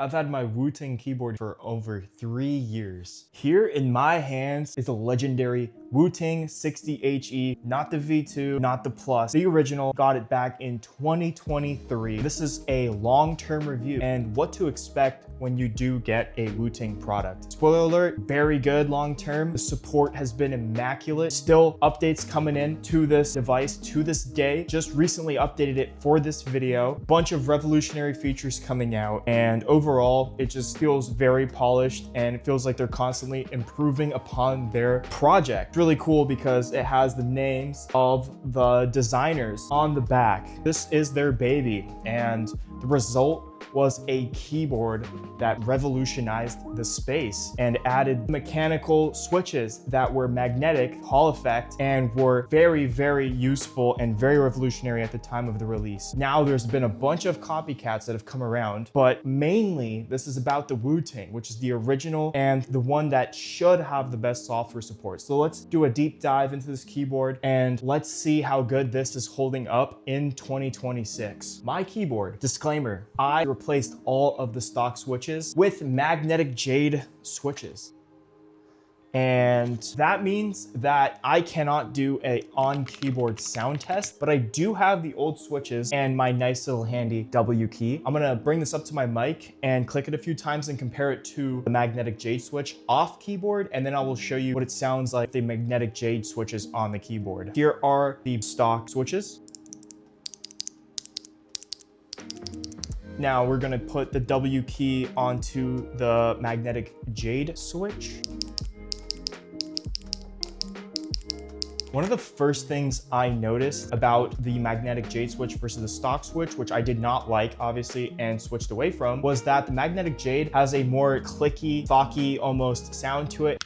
I've had my Wooting keyboard for over 3 years. Here in my hands is the legendary Wooting 60HE, not the V2, not the Plus, the original. Got it back in 2023. This is a long-term review and what to expect when you do get a Wooting product. Spoiler alert, very good long-term. The support has been immaculate. Still updates coming in to this device to this day. Just recently updated it for this video. Bunch of revolutionary features coming out, and overall, it just feels very polished and it feels like they're constantly improving upon their project. Really cool because it has the names of the designers on the back. This is their baby, and the result was a keyboard that revolutionized the space and added mechanical switches that were magnetic, Hall effect, and were very, very useful and very revolutionary at the time of the release. Now there's been a bunch of copycats that have come around, but mainly this is about the Wooting, which is the original and the one that should have the best software support. So let's do a deep dive into this keyboard and let's see how good this is holding up in 2026. My keyboard, disclaimer, I replaced all of the stock switches with Magnetic Jade switches. And that means that I cannot do a on-keyboard sound test, but I do have the old switches and my nice little handy W key. I'm gonna bring this up to my mic and click it a few times and compare it to the Magnetic Jade switch off keyboard, and then I will show you what it sounds like the Magnetic Jade switches on the keyboard. Here are the stock switches. Now we're gonna put the W key onto the Magnetic Jade switch. One of the first things I noticed about the Magnetic Jade switch versus the stock switch, which I did not like, obviously, and switched away from, was that the Magnetic Jade has a more clicky, thocky, almost sound to it.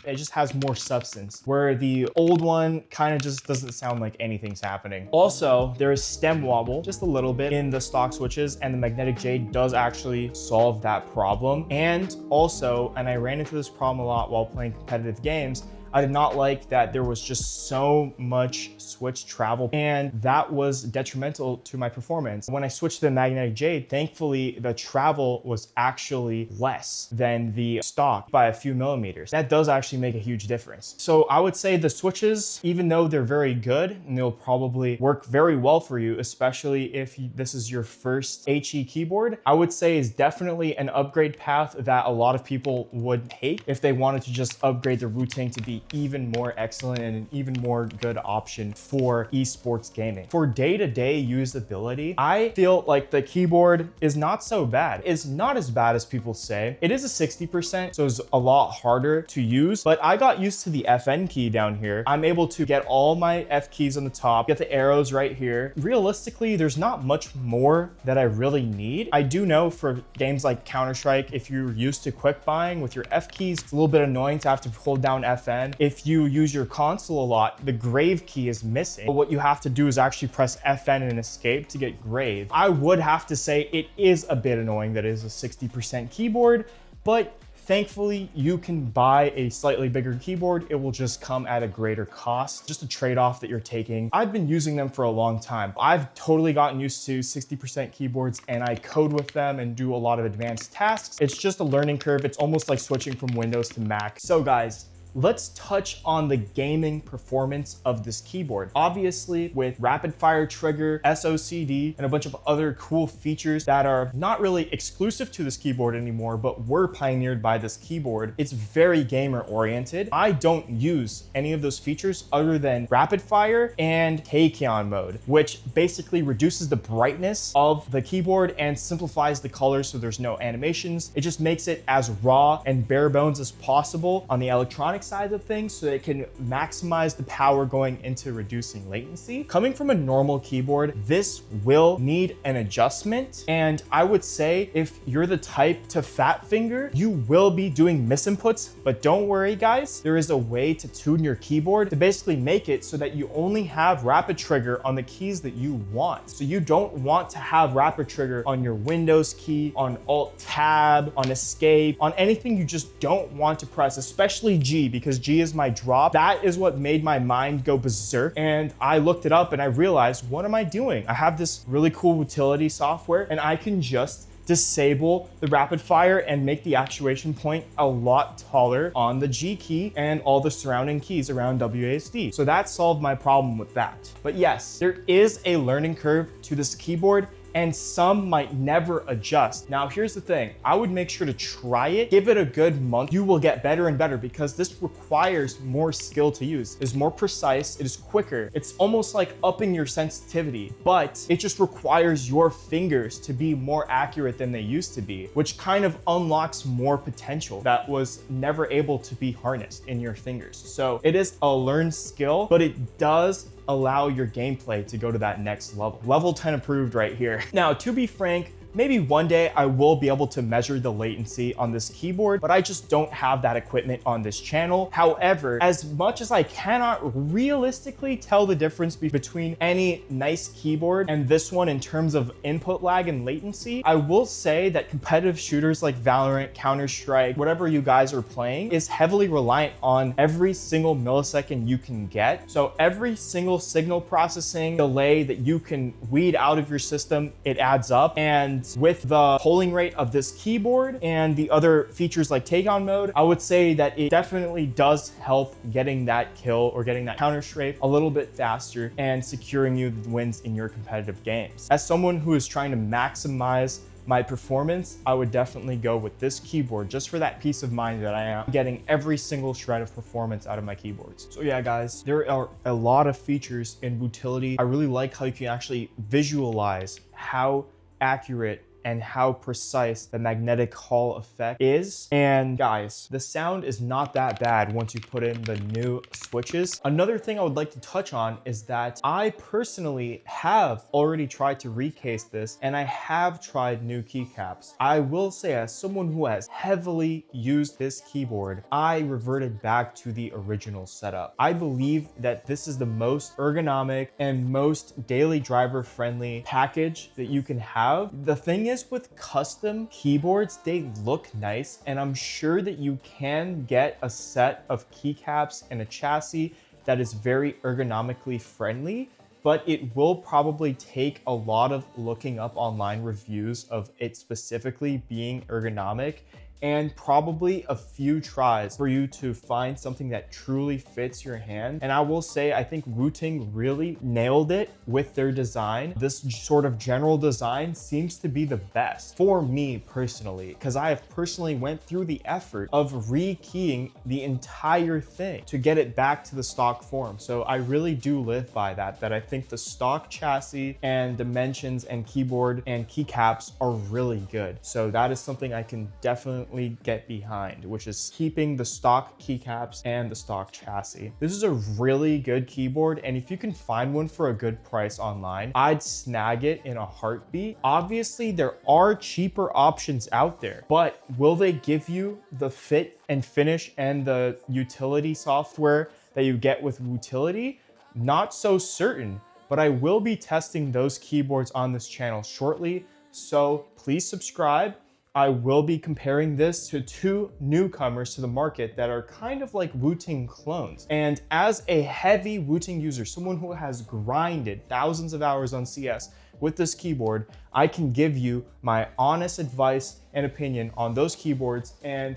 It just has more substance, where the old one kind of just doesn't sound like anything's happening. Also, there is stem wobble, just a little bit in the stock switches, and the Magnetic Jade does actually solve that problem. And also, and I ran into this problem a lot while playing competitive games, I did not like that there was just so much switch travel, and that was detrimental to my performance. When I switched to the Magnetic Jade, thankfully the travel was actually less than the stock by a few millimeters. That does actually make a huge difference. So I would say the switches, even though they're very good and they'll probably work very well for you, especially if this is your first HE keyboard, I would say is definitely an upgrade path that a lot of people would take if they wanted to just upgrade their Wooting to be even more excellent and an even more good option for esports gaming. For day-to-day usability, I feel like the keyboard is not so bad. It's not as bad as people say. It is a 60%, so it's a lot harder to use, but I got used to the FN key down here. I'm able to get all my F keys on the top, get the arrows right here. Realistically, there's not much more that I really need. I do know for games like Counter-Strike, if you're used to quick buying with your F keys, it's a little bit annoying to have to hold down FN. If you use your console a lot, the grave key is missing. But what you have to do is actually press FN and escape to get grave. I would have to say it is a bit annoying that it is a 60% keyboard, but thankfully, you can buy a slightly bigger keyboard. It will just come at a greater cost, just a trade-off that you're taking. I've been using them for a long time. I've totally gotten used to 60% keyboards, and I code with them and do a lot of advanced tasks. It's just a learning curve. It's almost like switching from Windows to Mac. So guys, let's touch on the gaming performance of this keyboard. Obviously, with rapid fire trigger, SOCD, and a bunch of other cool features that are not really exclusive to this keyboard anymore, but were pioneered by this keyboard, it's very gamer oriented. I don't use any of those features other than rapid fire and Heikion mode, which basically reduces the brightness of the keyboard and simplifies the colors so there's no animations. It just makes it as raw and bare bones as possible on the electronic side of things so it can maximize the power going into reducing latency. Coming from a normal keyboard, this will need an adjustment. And I would say if you're the type to fat finger, you will be doing misinputs, but don't worry guys, there is a way to tune your keyboard to basically make it so that you only have rapid trigger on the keys that you want. So you don't want to have rapid trigger on your Windows key, on Alt Tab, on Escape, on anything you just don't want to press, especially G, because G is my drop. That is what made my mind go berserk. And I looked it up and I realized, what am I doing? I have this really cool utility software and I can just disable the rapid fire and make the actuation point a lot taller on the G key and all the surrounding keys around WASD. So that solved my problem with that. But yes, there is a learning curve to this keyboard and some might never adjust. Now, here's the thing. I would make sure to try it, give it a good month. You will get better and better because this requires more skill to use. It's more precise, it is quicker. It's almost like upping your sensitivity, but it just requires your fingers to be more accurate than they used to be, which kind of unlocks more potential that was never able to be harnessed in your fingers. So it is a learned skill, but it does allow your gameplay to go to that next level. Level 10 approved right here. Now, to be frank, maybe one day I will be able to measure the latency on this keyboard, but I just don't have that equipment on this channel. However, as much as I cannot realistically tell the difference between any nice keyboard and this one in terms of input lag and latency, I will say that competitive shooters like Valorant, Counter-Strike, whatever you guys are playing, is heavily reliant on every single millisecond you can get. So every single signal processing delay that you can weed out of your system, it adds up. And with the polling rate of this keyboard and the other features like take on mode, I would say that it definitely does help getting that kill or getting that counter strafe a little bit faster and securing you the wins in your competitive games. As someone who is trying to maximize my performance, I would definitely go with this keyboard just for that peace of mind that I am getting every single shred of performance out of my keyboards. So yeah, guys, there are a lot of features in Wootility. I really like how you can actually visualize how accurate and how precise the magnetic Hall effect is. And guys, the sound is not that bad once you put in the new switches. Another thing I would like to touch on is that I personally have already tried to recase this and I have tried new keycaps. I will say, as someone who has heavily used this keyboard, I reverted back to the original setup. I believe that this is the most ergonomic and most daily driver friendly package that you can have. The thing is, with custom keyboards, they look nice, and I'm sure that you can get a set of keycaps and a chassis that is very ergonomically friendly, but it will probably take a lot of looking up online reviews of it specifically being ergonomic and probably a few tries for you to find something that truly fits your hand. And I will say, I think Wooting really nailed it with their design. This sort of general design seems to be the best for me personally, because I have personally went through the effort of rekeying the entire thing to get it back to the stock form. So I really do live by that I think the stock chassis and dimensions and keyboard and keycaps are really good. So that is something I can definitely get behind, which is keeping the stock keycaps and the stock chassis. This is a really good keyboard, and if you can find one for a good price online, I'd snag it in a heartbeat. Obviously, there are cheaper options out there, but will they give you the fit and finish and the utility software that you get with Wootility? Not so certain, but I will be testing those keyboards on this channel shortly, so please subscribe. I will be comparing this to two newcomers to the market that are kind of like Wooting clones. And as a heavy Wooting user, someone who has grinded thousands of hours on CS with this keyboard, I can give you my honest advice and opinion on those keyboards, and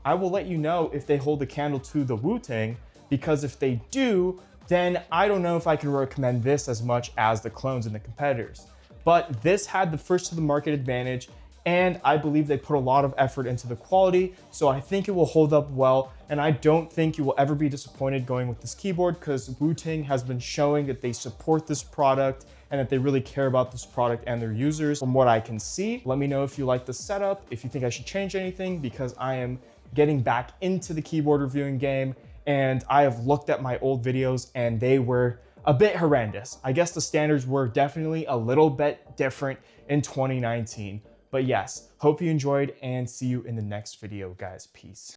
I will let you know if they hold a candle to the Wooting, because if they do, then I don't know if I can recommend this as much as the clones and the competitors. But this had the first to the market advantage, and I believe they put a lot of effort into the quality, so I think it will hold up well, and I don't think you will ever be disappointed going with this keyboard, because Wooting has been showing that they support this product and that they really care about this product and their users from what I can see. Let me know if you like the setup, if you think I should change anything, because I am getting back into the keyboard reviewing game, and I have looked at my old videos and they were a bit horrendous. I guess the standards were definitely a little bit different in 2019. But yes, hope you enjoyed and see you in the next video, guys. Peace.